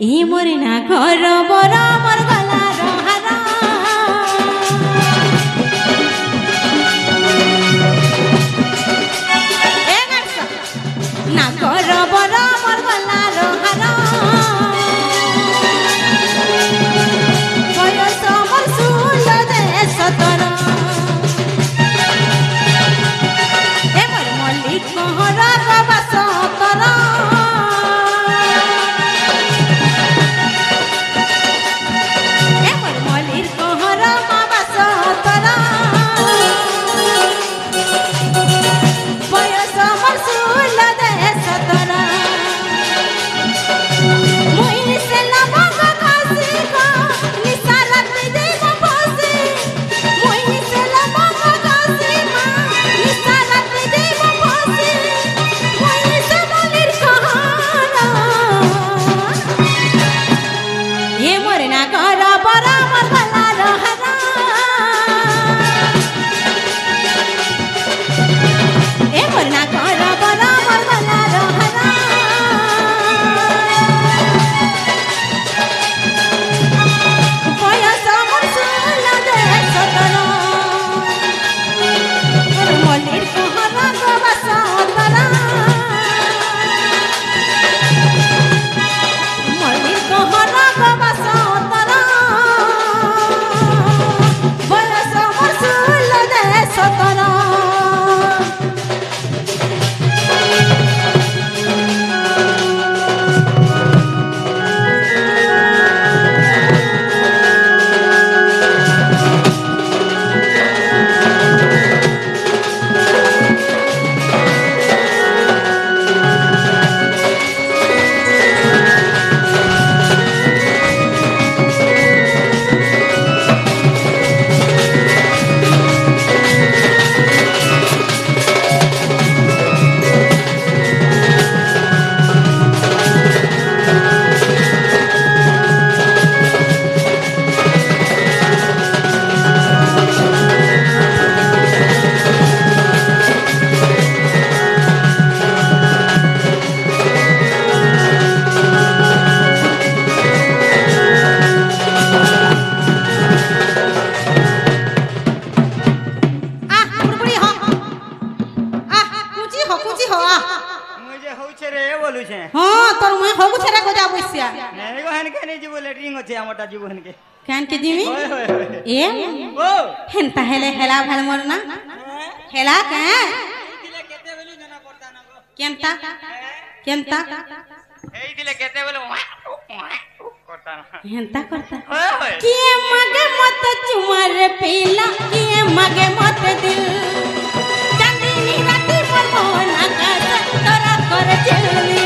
ই মরি না ঘর বড় আমার গলার হারা না ঘর বড় আমার গলার হারা বয়স আমার 16-17 এবার মল্লিক কহরা বাবা 17 কেন কে দিমি এ ও হেনতা হেলে হেলা ভাল মর না হেলা কে দিলে কেতে বেলু জানা পড়তা না গো কেনতা কেনতা এই দিলে কেতে বেলু করতা না হেনতা করতা কি মাগে মত চুমার পেলা কি মাগে মত দিল চাঁদনি রাতি পর মন আকাশ তোরা করে চলনি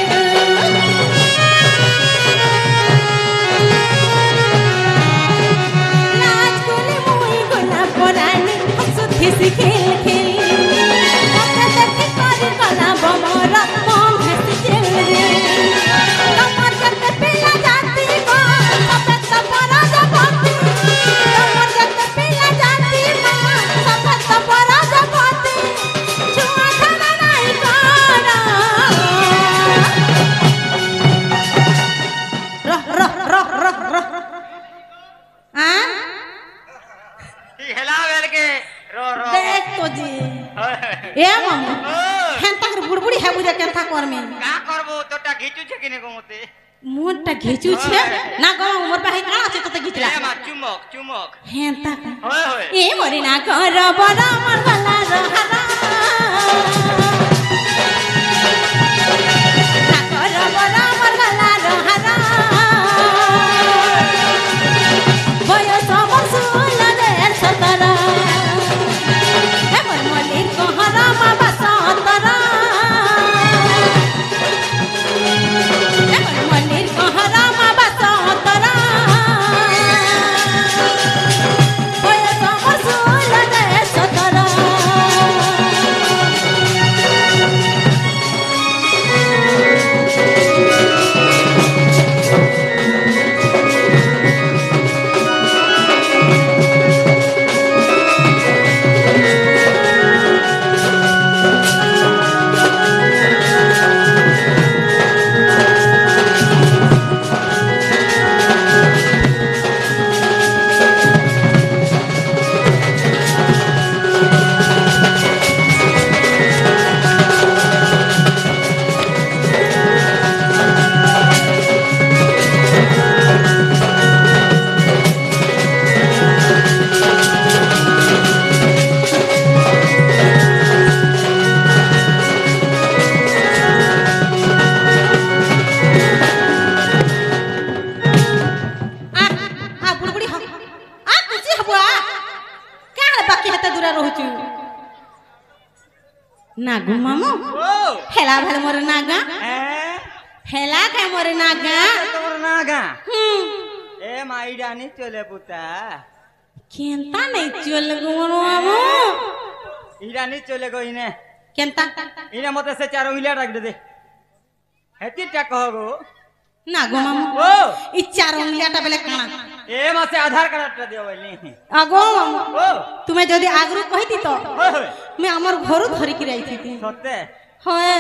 Kissy kill kill, kata kati kari kala bomora mom hasi chilre. Kamar jatte pila jati ko, sabet sabara jabati. Kamar jatte pila jati ko, sabet sabara jabati. Chua thana nahi kara. Roh. Ah? Hela velke. देख तो जी ए मामा हेंता कर बुड़बुड़ी है बुझा Kenta करमे का करबो तोटा घिचू छे किने गमते मोटा घिचू छे ना गो मोर पाहे काना छे तो घिचला ए मा चुमक हेंता का होय ए मोरी ना कर बड़ा मन वाला रहरा ना कर बड़ा मन वाला रहरा बयस हमर 16-17 Hey! नागू मामू ओ हेला भल मोर नागा ए हेला के मोर नागा तोर नागा ए माई डानी चले पुता केंता नहीं चल गो मोर मामू इरानी चले गो इने केंता इने मते से 4 उंगलिया रख दे हेती टा कहगो नागो मामू ओ इ 4 उंगलियाटा बेले काना ए मासे आधार कार्ड टा दियो बोलनी आगो मामू ओ तुम्हें जदी आगरू कहिती तो होय होय मैं हमर घरु धरि की रही थी सत्य होय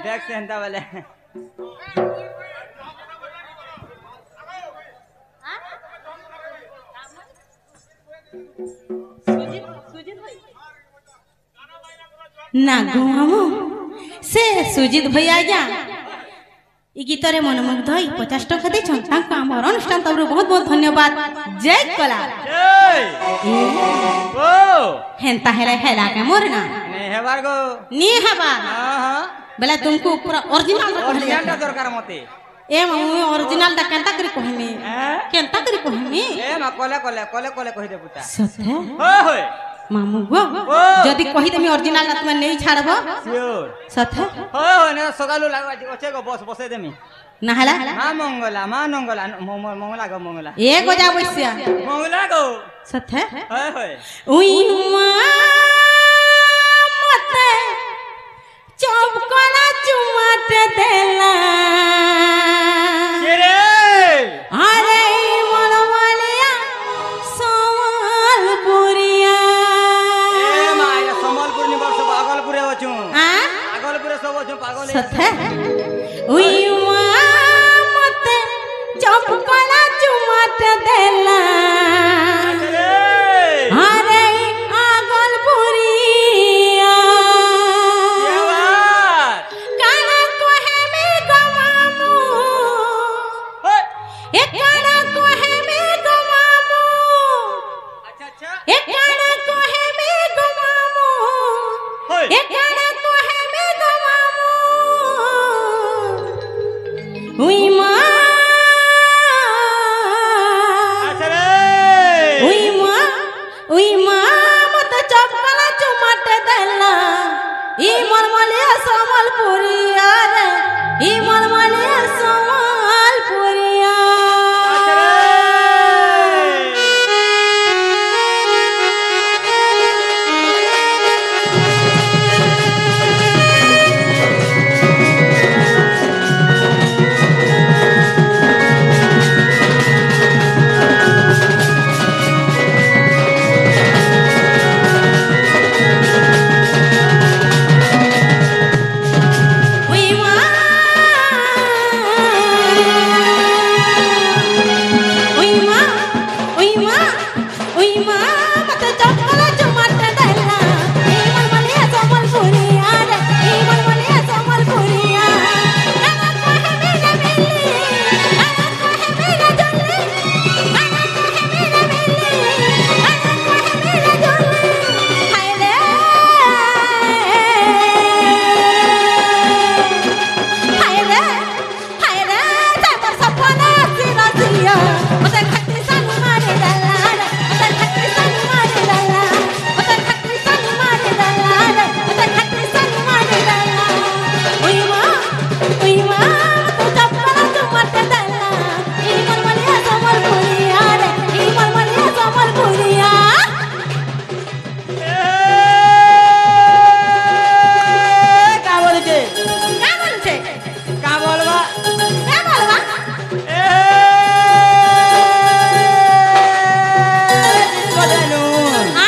देख से हंता वाले नागो मामू से सुजित भैया आज्ञा इ गीतरे मनमुग्ध 50 टका दे तांका हमर अनुष्ठान तबरु बहुत बहुत धन्यवाद जय कला जय ओ हेंता हेला के मोर ना ने हेबार गो नी हबा हां हां बेला तुमको पूरा ओरिजिनल ओरिजिनल टा दरकार मते ए मामू ओरिजिनल टा केंता करी कहमी हैं केंता करी कहमी ए मा कोले कहि दे पुता सत्य होय होय मामू गो जदी कहि देमी ओरिजिनल ना तुम नहीं छाड़बो श्योर सत्य होय होय ने सगालु लागवा ओछे गो बसे देमी नहला मा मंगला मंगला गो मंगला ए गोजा बसिया मंगला गो सत्य होय होय उई मा मते चौकला चुमाट देला रे अरे मनवालिया समलपुरिया ए माया समलपुर नि वर्ष पागलपुर होछु आ पागलपुर सब होछु पागल सत्य उई मा मते चौकला चुमाट देला रे अरे आगलपुरिया क्या बात काना कोहे में गमामू होय ए काना कोहे में गमामू अच्छा ए काना कोहे में गमामू होय ए काना कोहे में गमामू हुई मां अच्छा रे उई मां मत चपकला चुमाट देला ई मनमलिया समलपुरिया रे ई मनमलिया समलपुरिया अच्छा रे उई मां उई मां मत चपकला चुमाट देला ई मनमलिया समलपुरिया रे ई मनमलिया समलपुरिया काना कोहे में न मिली काना कोहे में न जल्ली काना कोहे में न मिली काना कोहे में न जल्ली हाय रे तमर सपना सिरा सिया मते खट्टी सन मारे डाला रे मते खट्टी सन मारे डाला मते खट्टी सन मारे डाला रे मते खट्टी सन मारे डाला उई मां तो चपला चुमाट डाला ई मनमलिया समलपुरिया रे ई मनमलिया समलपुरिया का बोलछे का बोलछे का बोलबा का बोलबा ए बदेनु आ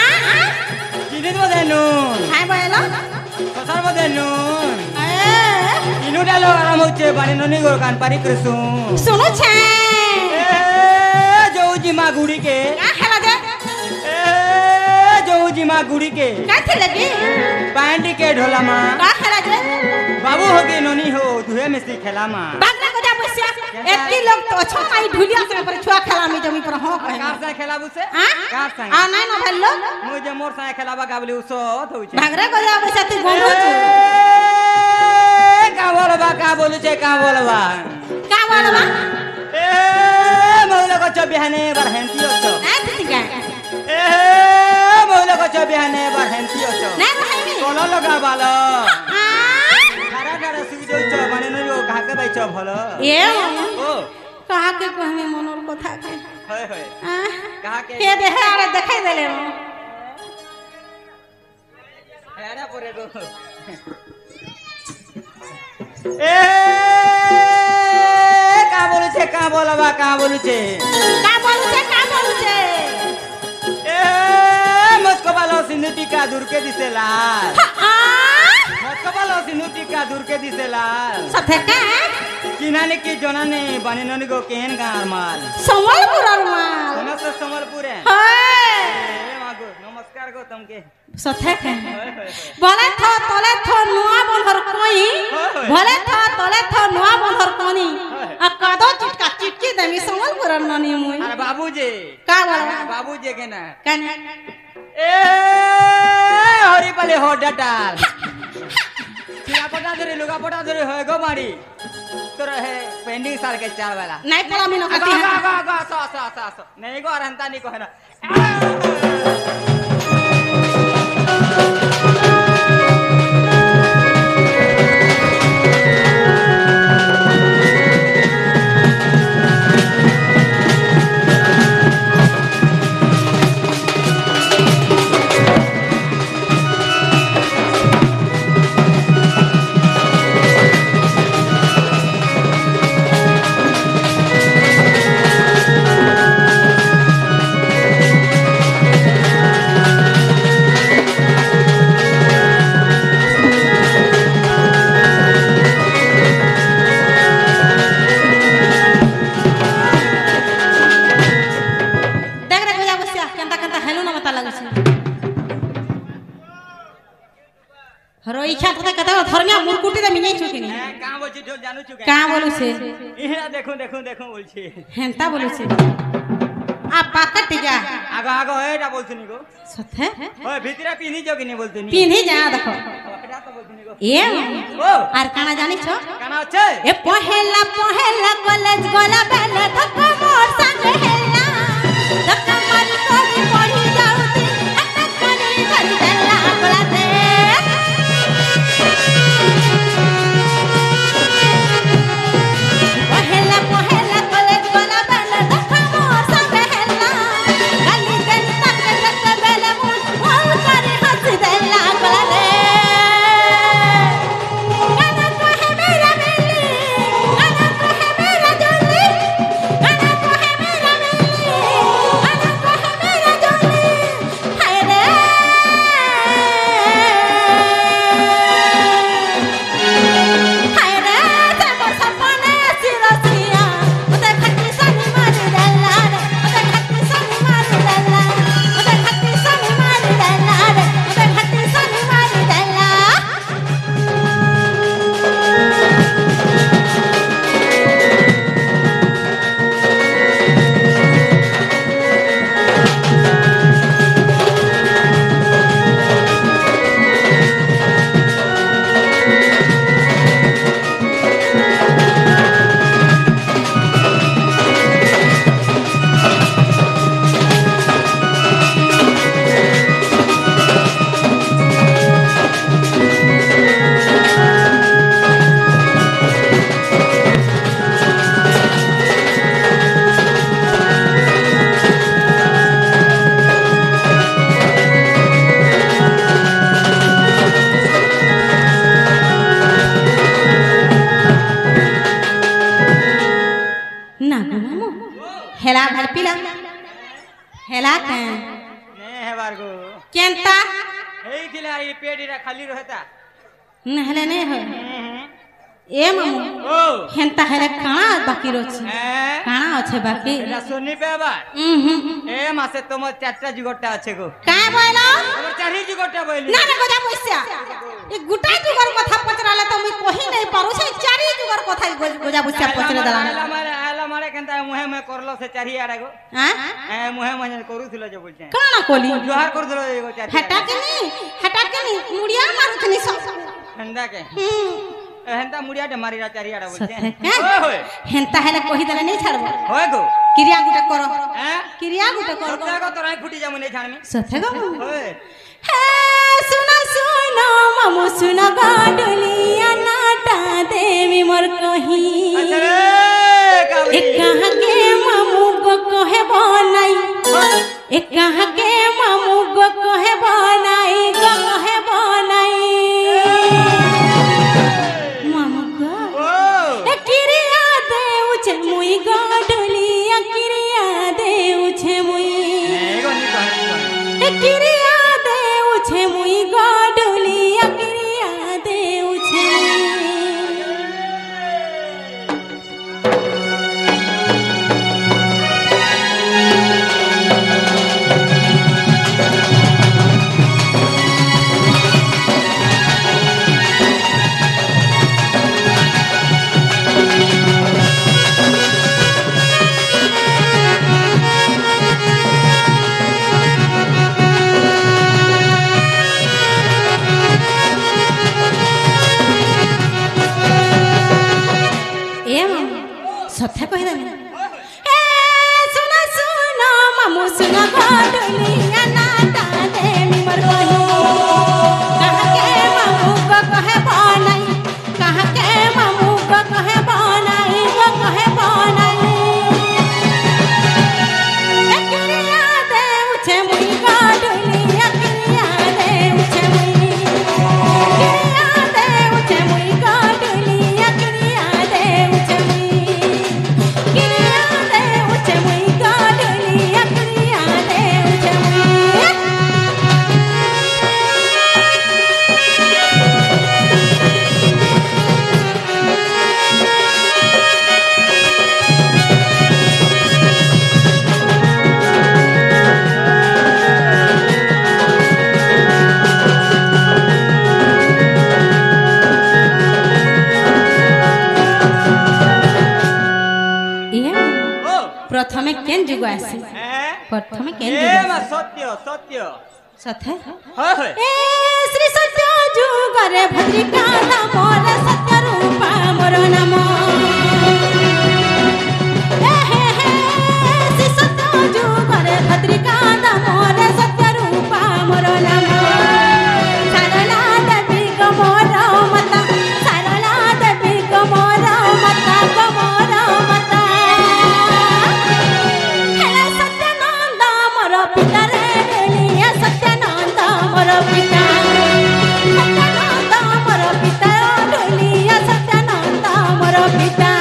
जिनित बदेनु हाय बोलो ससार बदेनु ए इनु डालो आराम होचे बानी ननी गोर कान पारी करसु सुनो छे ए जोजी मा गुड़ी के का खेला दे ए जोजी मा गुड़ी के का थे लगी पैंटी के ढोला मा का खेला दे बाबू होगे ननी हो दुहे में सी खेला मा बागना को जा बसिया एत्ती लोग तो अच्छा माई ढुलिया से पर छुआ खेला मी जमी पर हो कहे कार से खेलाबू से हां कार से आ नहीं ना भेलो मुझे मोर से खेलाबा गाबली उसो होउचे भागरा को जा बसिया तू गोंगो छु का बोलबा का बोलुचे का बोलबा का बोलबा ए मौला को बिहाने बर हेंती होचो नहीं ठीक है ए मौला को बिहाने बर हेंती होचो नहीं भाई कोलो लगा बालो অছ ভাল এ ও কাহাকে কহমি মনর কথা কে হয় হয় কাহাকে কে দেহে আরে দেখাই দেলে এরা পরে গো এ কা বলছে কা বলবা কা বলছে এ মস্কো ভালো সিন্ধু টিকা দূরকে দিছে লাল মস্কো ভালো সিন্ধু টিকা দূরকে দিছে লাল সথে কা চিনানে কি জনানে বানিননি গো কেন গার মাল সম্বলপুরর মাল সমস্ত সম্বলপুরে হয় এ মাগো নমস্কার গো তমকে সথে কা বলে থ তলে থ নোয়া বন্ধর কই বলে থ তলে থ নোয়া বন্ধর কনি আ কাদো চিটকা চিটকি দেমি সম্বলপুরর ননি মুই আরে বাবুজি কা বলবা বাবুজি কেনা কেন এ হরি পালে হো ডাটাল লুগা পটা ধরে হয় গো মারি তোর হে পেন্ডিং साल के 4 वाला নাই পলা মিনো आगो কাটি आगो आगो आसो आसो आसो आसो नहीं गो अरंता नहीं को है ना দেখ রে গয়া বসিয়া কেনতা কেনতা হেলু না মতা লাগুছে হরো ইচ্ছা তোতে কথা ধর্মিয়া মুরকুটি দে মিনাই চুকিনি का बोलছি ढोल जानू चुके কা বলুছে इहरा देखो देखो देखो बोलছি হেনতা বলুছে আ পাকট যা आगो आगो एटा बोलछनी गो সথে ओए भीतरा पिनी जो किनी बोलतनी পিনি যা দেখো एटा तो बोलछनी गो এ ओ আর কানা জানিছ काना আছে এ পহেলা পহেলা কলেজ গলা বেলা ধক্কা মোর সঙ্গে হেলা ধক্কা মারি করি পড়ি যাউতি একটা করি ধরি দেলা গলাতে পহেলা পহেলা কলেজ গলা বেলা ধক্কা মোর সঙ্গে হেলা গালি গালি তাকে দেখতে বেলা মুল মুল করে হাসি দেলা গলাতে গানা কহে মেরা বেলি গানা কহে মেরা জলি গানা কহে মেরা বেলি গানা কহে মেরা জলি হায় রে হায় রে তোর সপনে আসি রসিয়া ওতে খাটি সানি মারি দেলা রে ওতে খাটি সানি মারি দেলা ওতে খাটি সানি মারি দেলা রে ওতে খাটি সানি মারি দেলা না গো মামু হেলা ভাল পিলা হেলা কে ने है बार गो কেনতা एई थिला ये पेडीरा खाली रहता নহলে নে হয় এ মামু ओ হেনতা হেলে কানা বাকি রছে हैं কানা আছে বাকি এটা শুনি পেবার হুম এ মাসে তোমার চারটা জুগরটা আছে গো কা বইলো তোমার চারি জুগরটা বইলি না না গজা পয়সা এ গুটা যুগর কথা পচরালে তো আমি কহি নাই পারু সেই চারি যুগর কথা গজা পয়সা পচরে দলা আলা মারে কেনতা মুহে মে করলো সে চারি আড়া গো হ্যাঁ এ মুহে মে করুছিল যে বলছে কানা কলি জোহার করছিল এগো চারি হেটা কেনি মুড়িয়া মারুছনি সব হেন্দা কে হুম হেন্দা মুড়িয়াটে মারিরা চারি আড়া বলছে সত্যি ওই হেনতা হেলে কহি দেলে নাই ছাড়বো হয় গো क्रिया गुटे करो हैं क्रिया गुटे करो सत्य को तोरा फुटी जा मुने छान में सथे गो ओए हे सुना सुना मामू सुना गाडुलिया नाटा देवी मोर कही अच्छा रे कावरी एक कहा के मामू गो कहे बनाई एक कहा के मामू गो कहे बनाई मामू गो ओ ए क्रिया दे उछे मुई गाडुलिया क्रिया दे उछे मुई एगो नी कहनी ए क्रिया दे उछे मुई गाडुलिया क्रिया दे उछे सत्य कह देना ए सुना सुना मामू सुना गाडुलिया नाटा दे मोर कही कहा के मामू को कहे बनाई कहा के मामू को कहे बनाई ए क्रिया दे उछे मुई गाडुलिया क्रिया दे उछे मुई क्रिया दे उछे मुई गाडुलिया क्रिया दे उछे मुई क्रिया दे उछे मुई गाडुलिया क्रिया दे उछे मुई ये ओ प्रथमे केन जुग आसी हैं प्रथमे केन ए जुग मा आसी सत्य सथे होय होय ए श्री सत्य जुगरे भद्रिका मोर सत्य रूपा मोर नाम हे श्री सत्य जुगरे भद्रिका मोर सत्य रूपा मोर नाम सरला देवी गो मोर मता सरला देवी गो मोर मता हे सत्यानंद मोर पिता रे डोलिया सत्यानंद मोर पिता सत्यानंद मोर पिता डोलिया सत्यानंद मोर पिता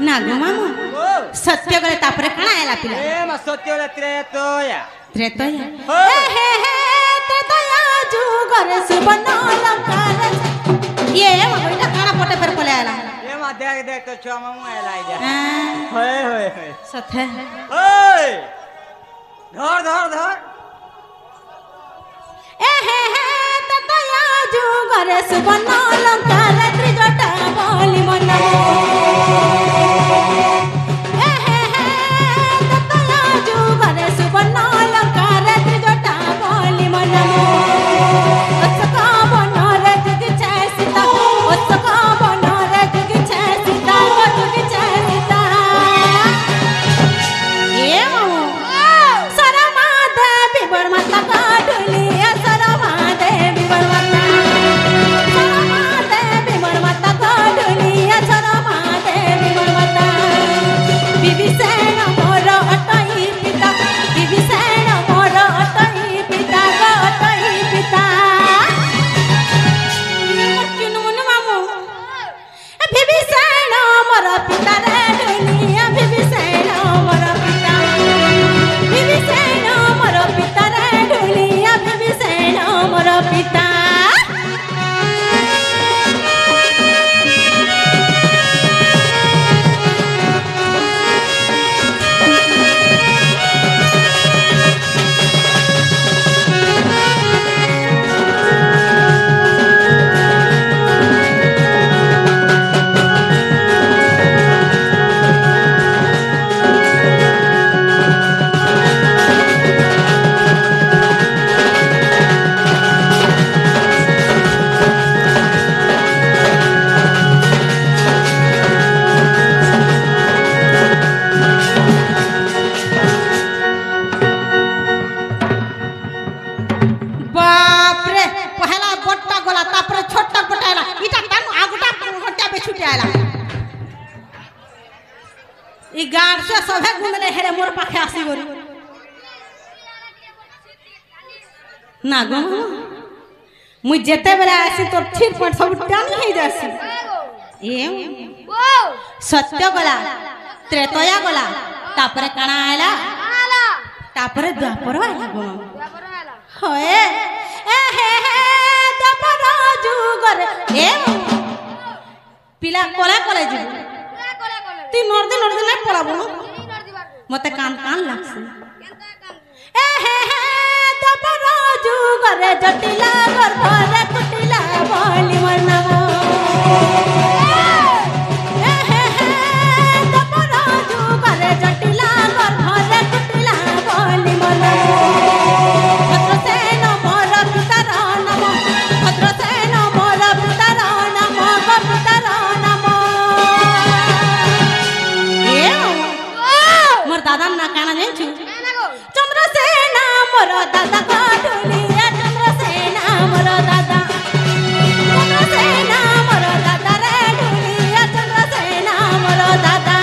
नागू मामू ओ सत्य गले तापरे काना आला पिला ए मा सत्य रे त्रेतोया त्रेतया हो। हे त्रेतया जुगरे सुबर्ण अलंकार ये मगोइटा काना पोटे पर कोले आला ए मा देख तो छुआ मामू एलाई दे हां होय सथे ओय धर त्रेतया जुगरे सुबर्ण अलंकार त्रिजटा बोली मन त्रेतया जुगरे सुबर्ण अलंकार त्रिजटा बोली मन ओसका बनरे जुग छे सीता ओसका बनरे जुग छे सीता जुग छे सीता ए सरमा देवी बरमाता गाडुलिया सरमा देवी बरमाता गाडुलिया सरमा देवी बरमाता विभीषण मोर अटई पिता विभीषण मोर अटई पिता अटई पिता किनुन मामू विभीषण मोर पिता रे दुनिया विभीषण मोर पिता विभीषण मोर पिता रे दुनिया विभीषण मोर पिता छुटे आला ई गाड़ से सभे गुंदले हेरे मोर पाखे आसी गोरी ना गो मुई जेते बेला आसी तो ठीक पर सब टानी हे जासी ए सत्य गला त्रेतया गला तापरे काना आला तापरे द्वापर आला गो होए ए हे द्वापर जुगर ए पिला कोला कोला जी ती नर्दे नर्दे नहीं पड़ाबो मते कान कान लागसे ए हे द्वापर जुगर जटिला गर्भ रे कुटिला बोली मरनामो दादा ना कहना नहीं छू चंद्रसेना मोर दादा काटुलिया चंद्रसेना मोर दादा रे डुलिया चंद्रसेना मोर दादा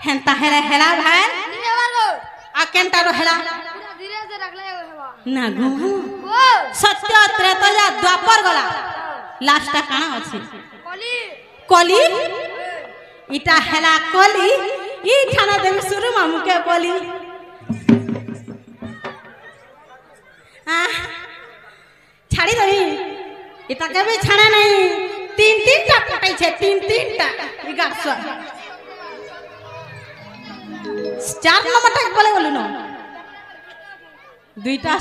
हेंता हेला हेला भाई आ केंटा रो हेला धीरे से रखले ना गो सत्य त्रेतया द्वापर गला लास्ट काना अछि कली कली इटा हेला कली ई खाना देबी शुरू मामू के कली आ छाड़ी दई इटा के भी छाना नहीं तीन तीन टा पटाई छे तीन तीन टा ई गाछवा चार नंबर तक बोले बोलू न दुईटा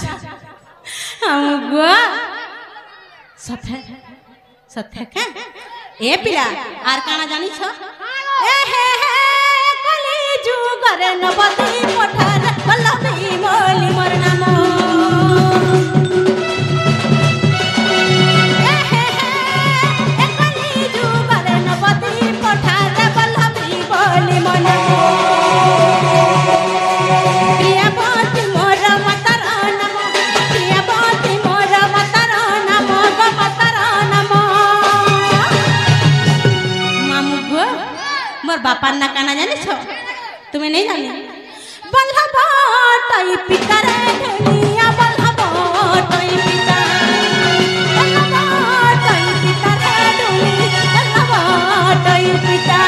हम गो सथे सथे के ए पिला आर काना जानी छ ए हे कली जुगर नबती कोठार बल्लभी मोली मोर नाम ए हे कली जुगर नबती कोठार बल्लभी मोली मोर नाम बापा ना काना जाने छो तुम्हें नहीं जाने बल्लभा टई पिता रे ढेलिया बल्लभा टई पिता रे ढोली बल्लभा टई पिता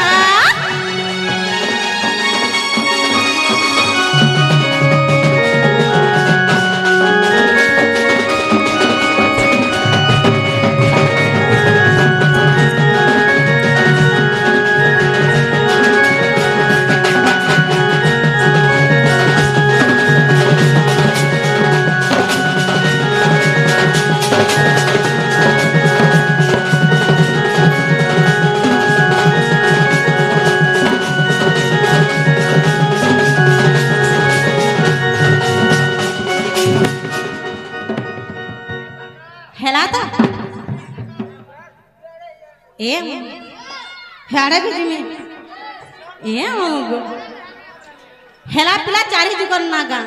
हेड़ा भी जिमे हेला पिला चारी जुगर नागा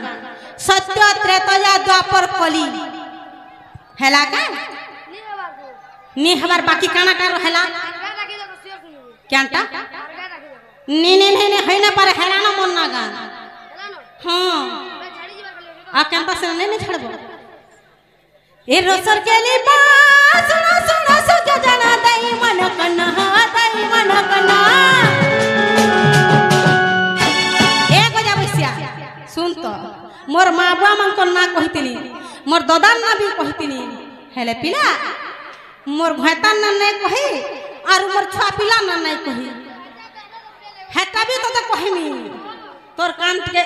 सत्य त्रेतया द्वापर कली हेला का नी हमार बाकी काना का हेला क्यांटा नी नी नी है ना पर हेला ना मन नागा हां आ क्यांटा से नहीं छड़बो ए रोसर के लिए सुनो सुनो सुजो जना दई मन कन्ना दई मन कन्ना ए गजा बसिया सुन तो मोर माँ बुआ मन को ना कहतिली मोर ददार ना भी कहतीनी हेले पिला मोर घैता ना नहीं कही और मोर छुआ पिला ना नहीं कही हेटा भी तो कहमी तोर कान के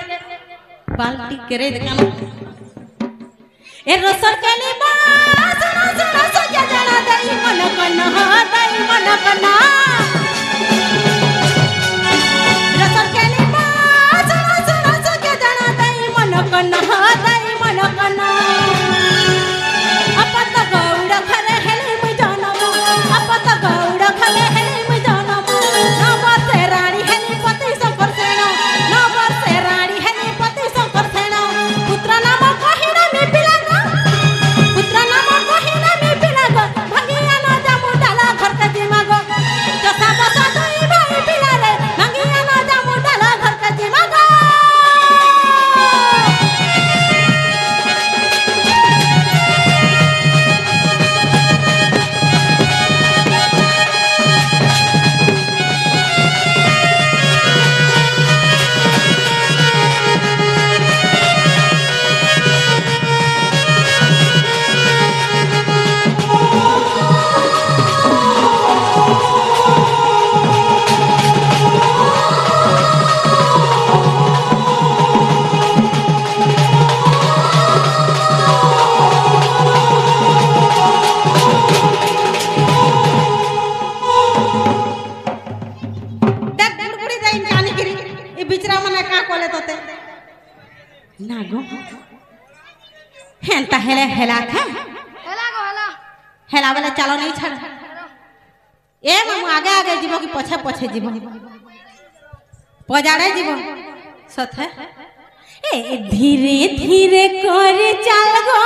बाल्टी करे कान ए रसर केली बा सुना सुना सजा जाना दई मन कना दई मन कना रसर केली बा सुना सुना सजा जाना दई मन कना दई मन कना अपत गौड़ खरे हेले मु जानमु अपत गौड़ खरे हेले मु जानमु ना बसे रानी हेले पति शंकर सेना ना बसे रानी हेले पति शंकर सेना पुत्र नाम कहिना मी पिलागा पुत्र नाम कहिना मी पिलागा भगिया ना जामु डाला घर का जिमागो जसा बसा दुई भाई पिला रे भगिया ना जामु डाला घर का जिमागो हेला हेला था हेला वाला चलो नहीं छड़ ए मामू आगे आगे जीवो कि पछे पछे जीवो पजाड़े जीवो सथे ए धीरे धीरे कर चल गो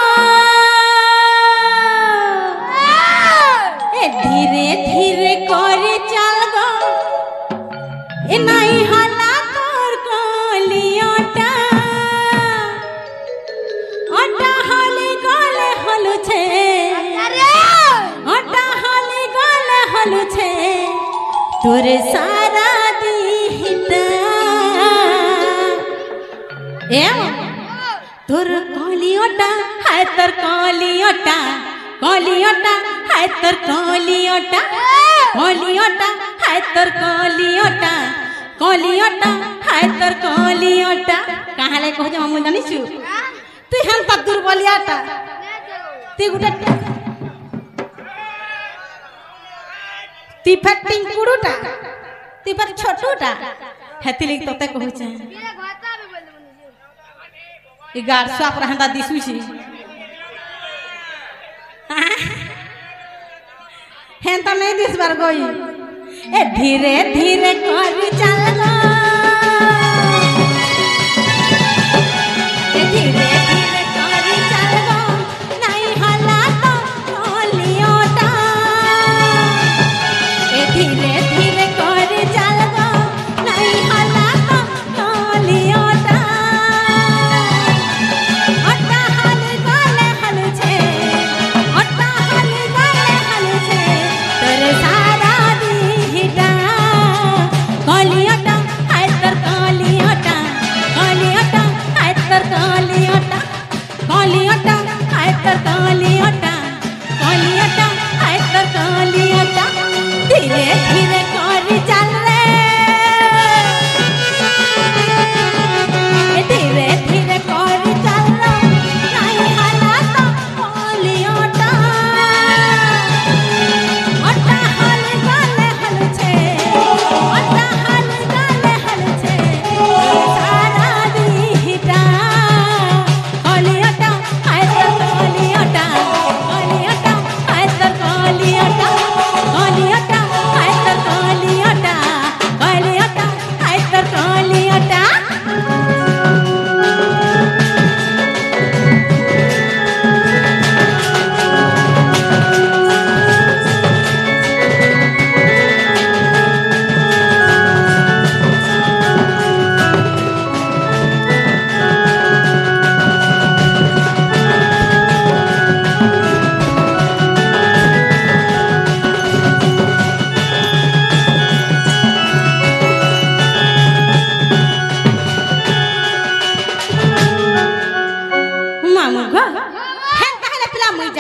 ए धीरे धीरे कर चल गो ए नहीं हला तोर कोलियोटा ओटा हाली गले हलु छे ओटा हाली गले हलु छे तोरे सारा दीहिता ए तोर कोलियोटा हाय तोर कोलियोटा कोलियोटा हाय तोर कोलियोटा कोलियोटा हाय तोर कोलियोटा कोलियोटा हाय तोर कोलियोटा कहाँ ले कहो जे मामू जानी छु तू हम तक दुर्बलियाटा ती गुटे ती फटिंग कुडुटा ती पर छोटुटा हेती लिख तोते कहू छे ई गार स्वाप रहंदा दिसु छी हें तो नहीं दिस बार गई ए धीरे धीरे कर चल गो ए धीरे धीरे कर चल गो नहीं हला तो कोलियोटा ए धीरे धीरे कर चल गो नहीं हला तो कोलियोटा ओटा हाली गले हलु छे ओटा हाली गले हलु छे तोरे सारा दीहिटा कोलियोटा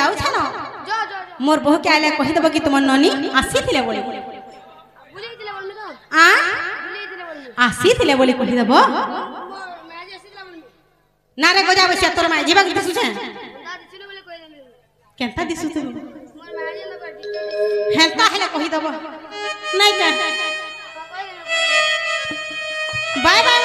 जाऊ छन मोर बहु के आले कहि देबो कि तुम ननी आसी थिले बोली आ आसी थिले बोली कहि देबो ना रे गजा बसिया तोर माय जीवा कि दिसु छे केनता दिसु तू हेंता हेले कहि देबो नहीं के बाय बाय